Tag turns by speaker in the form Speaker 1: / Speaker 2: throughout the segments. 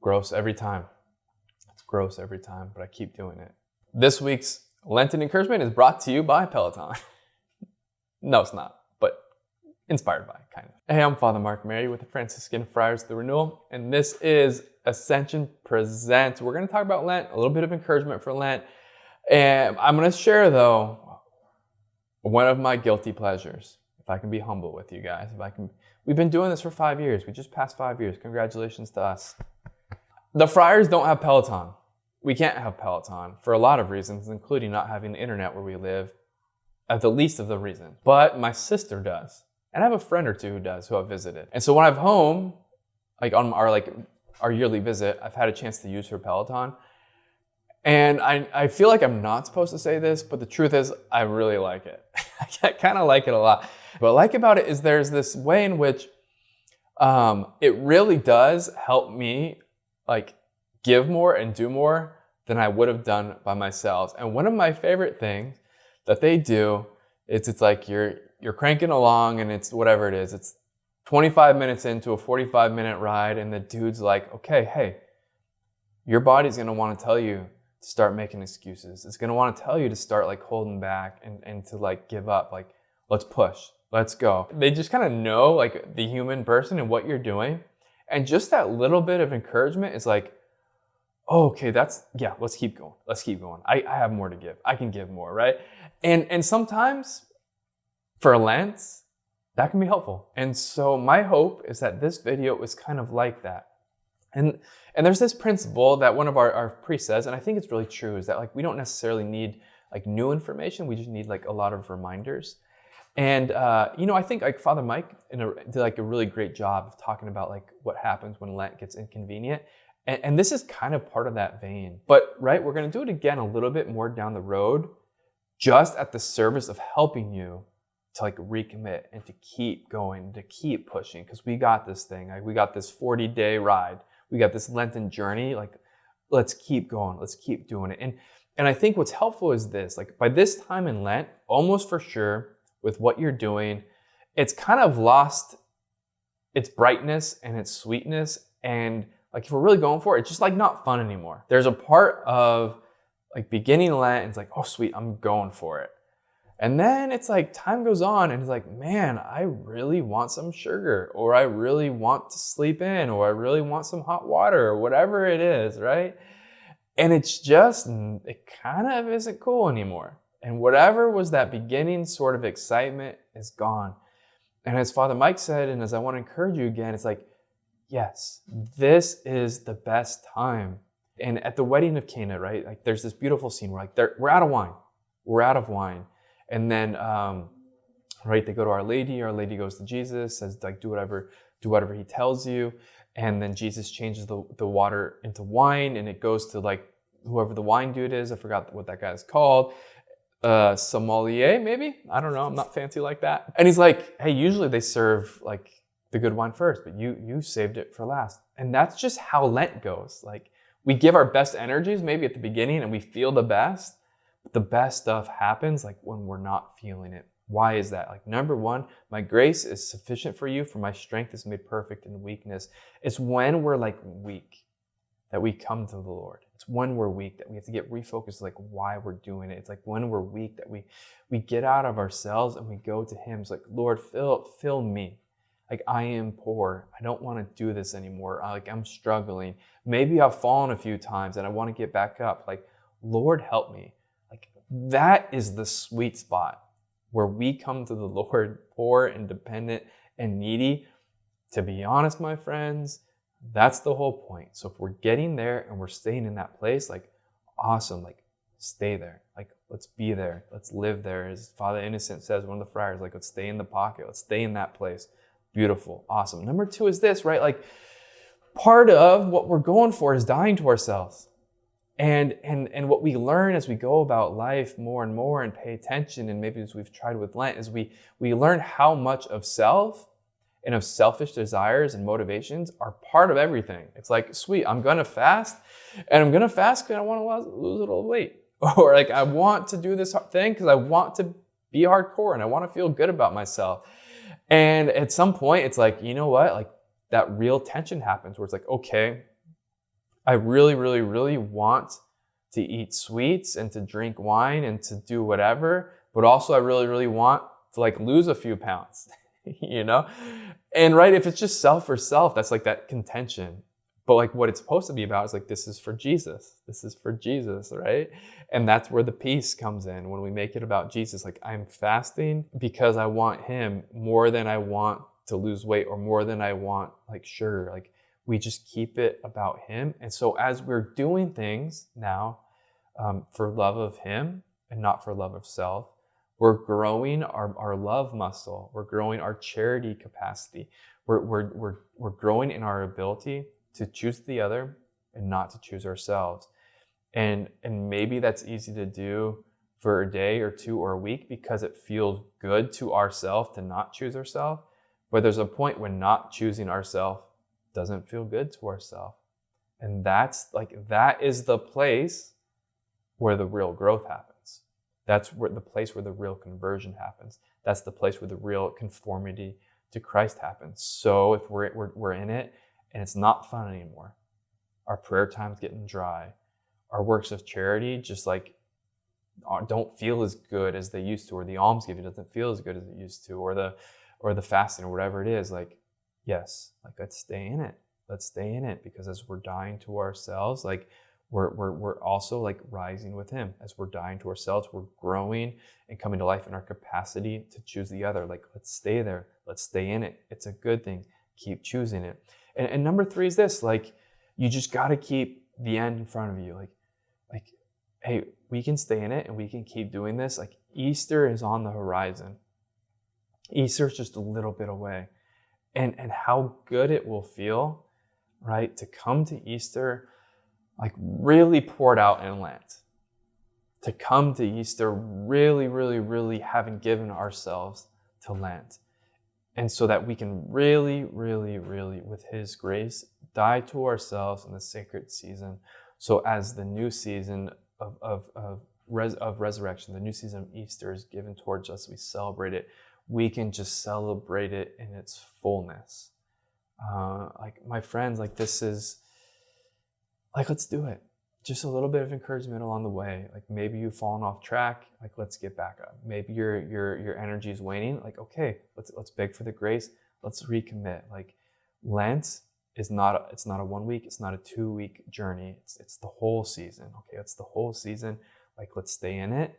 Speaker 1: Gross every time. It's gross every time, but I keep doing it. This week's Lenten encouragement is brought to you by Peloton. No, it's not, but inspired by, kind of. Hey, I'm Father Mark Mary with the Franciscan Friars of the Renewal, and this is Ascension Presents. We're going to talk about Lent, a little bit of encouragement for Lent, and I'm going to share, though, one of my guilty pleasures, if I can be humble with you guys. We've been doing this for 5 years. We just passed 5 years. Congratulations to us. The Friars don't have Peloton. We can't have Peloton for a lot of reasons, including not having the internet where we live, at the least of the reasons. But my sister does. And I have a friend or two who does, who I've visited. And so when I'm home, on our yearly visit, I've had a chance to use her Peloton. And I feel like I'm not supposed to say this, but the truth is I really like it. I kind of like it a lot. What I like about it is there's this way in which it really does help me give more and do more than I would have done by myself. And one of my favorite things that they do is it's like you're cranking along and it's whatever it is. It's 25 minutes into a 45-minute ride and the dude's like, okay, hey, your body's going to want to tell you to start making excuses. It's going to want to tell you to start holding back and to give up. Let's push. Let's go. They just kind of know the human person and what you're doing. And just that little bit of encouragement is oh, okay, let's keep going. Let's keep going. I have more to give. I can give more, right? And sometimes for Lent, that can be helpful. And so my hope is that this video is kind of like that. And there's this principle that one of our priests says, and I think it's really true, is that we don't necessarily need new information. We just need a lot of reminders. And I think Father Mike did a really great job of talking about what happens when Lent gets inconvenient. And this is kind of part of that vein. But we're going to do it again a little bit more down the road, just at the service of helping you to recommit and to keep going, to keep pushing, because we got this thing. We got this 40-day ride. We got this Lenten journey. Let's keep going. Let's keep doing it. And I think what's helpful is this. By this time in Lent, almost for sure, with what you're doing, it's kind of lost its brightness and its sweetness. And if we're really going for it, it's just not fun anymore. There's a part of beginning Lent, and it's oh sweet, I'm going for it. And then it's time goes on and it's man, I really want some sugar, or I really want to sleep in, or I really want some hot water, or whatever it is, right? And it's just, it kind of isn't cool anymore. And whatever was that beginning sort of excitement is gone. And as Father Mike said, and as I want to encourage you again, it's yes, this is the best time. And at the wedding of Cana, right? There's this beautiful scene where we're out of wine. We're out of wine. And then, they go to Our Lady goes to Jesus, says do whatever he tells you. And then Jesus changes the water into wine, and it goes to whoever the wine dude is. I forgot what that guy is called. Sommelier, maybe? I don't know. I'm not fancy like that. And he's hey, usually they serve the good wine first, but you saved it for last. And that's just how Lent goes. We give our best energies maybe at the beginning and we feel the best, but the best stuff happens when we're not feeling it. Why is that? Number one, my grace is sufficient for you, for my strength is made perfect in weakness. It's when we're weak that we come to the Lord. It's when we're weak that we have to get refocused why we're doing it. It's when we're weak that we get out of ourselves and we go to him. It's Lord, fill me. I am poor. I don't want to do this anymore. I'm struggling. Maybe I've fallen a few times and I want to get back up. Lord, help me. That is the sweet spot where we come to the Lord, poor and dependent and needy. To be honest, my friends, that's the whole point. So if we're getting there and we're staying in that place, awesome, stay there. Let's be there. Let's live there. As Father Innocent says, one of the friars, let's stay in the pocket. Let's stay in that place. Beautiful. Awesome. Number two is this, right? Part of what we're going for is dying to ourselves. And what we learn as we go about life more and more and pay attention, and maybe as we've tried with Lent, is we learn how much of self and of selfish desires and motivations are part of everything. It's sweet, I'm going to fast, and I'm going to fast because I want to lose a little weight. Or I want to do this thing because I want to be hardcore and I want to feel good about myself. And at some point, it's you know what? That real tension happens where it's okay, I really, really, really want to eat sweets and to drink wine and to do whatever, but also I really, really want to like lose a few pounds, you know? And right, if it's just self for self, that's like that contention. But like what it's supposed to be about is like, this is for Jesus. This is for Jesus, right? And that's where the peace comes in when we make it about Jesus. Like, I'm fasting because I want him more than I want to lose weight or more than I want like sugar. Like, we just keep it about him. And so as we're doing things now for love of him and not for love of self, we're growing our love muscle. We're growing our charity capacity. We're growing in our ability to choose the other and not to choose ourselves. And maybe that's easy to do for a day or two or a week because it feels good to ourselves to not choose ourselves. But there's a point when not choosing ourselves doesn't feel good to ourselves. And that is the place where the real growth happens. That's where the place where the real conversion happens. That's the place where the real conformity to Christ happens. So if we're in it and it's not fun anymore, our prayer time's getting dry, our works of charity just like don't feel as good as they used to, or the almsgiving doesn't feel as good as it used to, or the fasting or whatever it is, like, yes, like let's stay in it. Let's stay in it, because as we're dying to ourselves, like we're also like rising with him. As we're dying to ourselves, we're growing and coming to life in our capacity to choose the other. Like, let's stay there. Let's stay in it. It's a good thing. Keep choosing it. And number 3 is this, like, you just got to keep the end in front of you. Like, hey, we can stay in it and we can keep doing this. Like, Easter is on the horizon. Easter is just a little bit away. And how good it will feel, right, to come to Easter like really poured out in Lent. To come to Easter really, really, really having given ourselves to Lent. And so that we can really, really, really, with his grace, die to ourselves in the sacred season. So as the new season of resurrection, the new season of Easter is given towards us, we celebrate it. We can just celebrate it in its fullness. Like, my friends, like, this is, like, let's do it. Just a little bit of encouragement along the way. Like, maybe you've fallen off track. Like, let's get back up. Maybe your energy is waning. Like, okay, let's beg for the grace. Let's recommit. Like, Lent is it's not a 1 week. It's not a 2 week journey. It's the whole season. Okay, it's the whole season. Like, let's stay in it.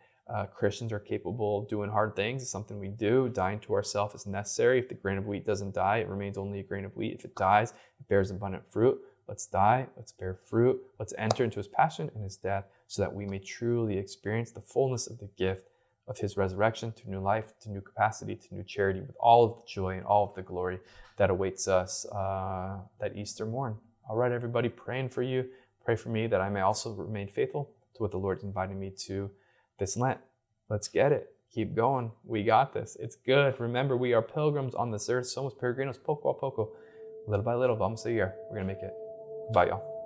Speaker 1: Christians are capable of doing hard things. It's something we do. Dying to ourselves is necessary. If the grain of wheat doesn't die, it remains only a grain of wheat. If it dies, it bears abundant fruit. Let's die. Let's bear fruit. Let's enter into his passion and his death so that we may truly experience the fullness of the gift of his resurrection to new life, to new capacity, to new charity, with all of the joy and all of the glory that awaits us that Easter morn. All right, everybody, praying for you. Pray for me that I may also remain faithful to what the Lord's inviting me to this Lent. Let's get it. Keep going. We got this. It's good. Remember, we are pilgrims on this earth. Somos peregrinos poco a poco. Little by little, vamos a ir. We're going to make it. Bye, y'all.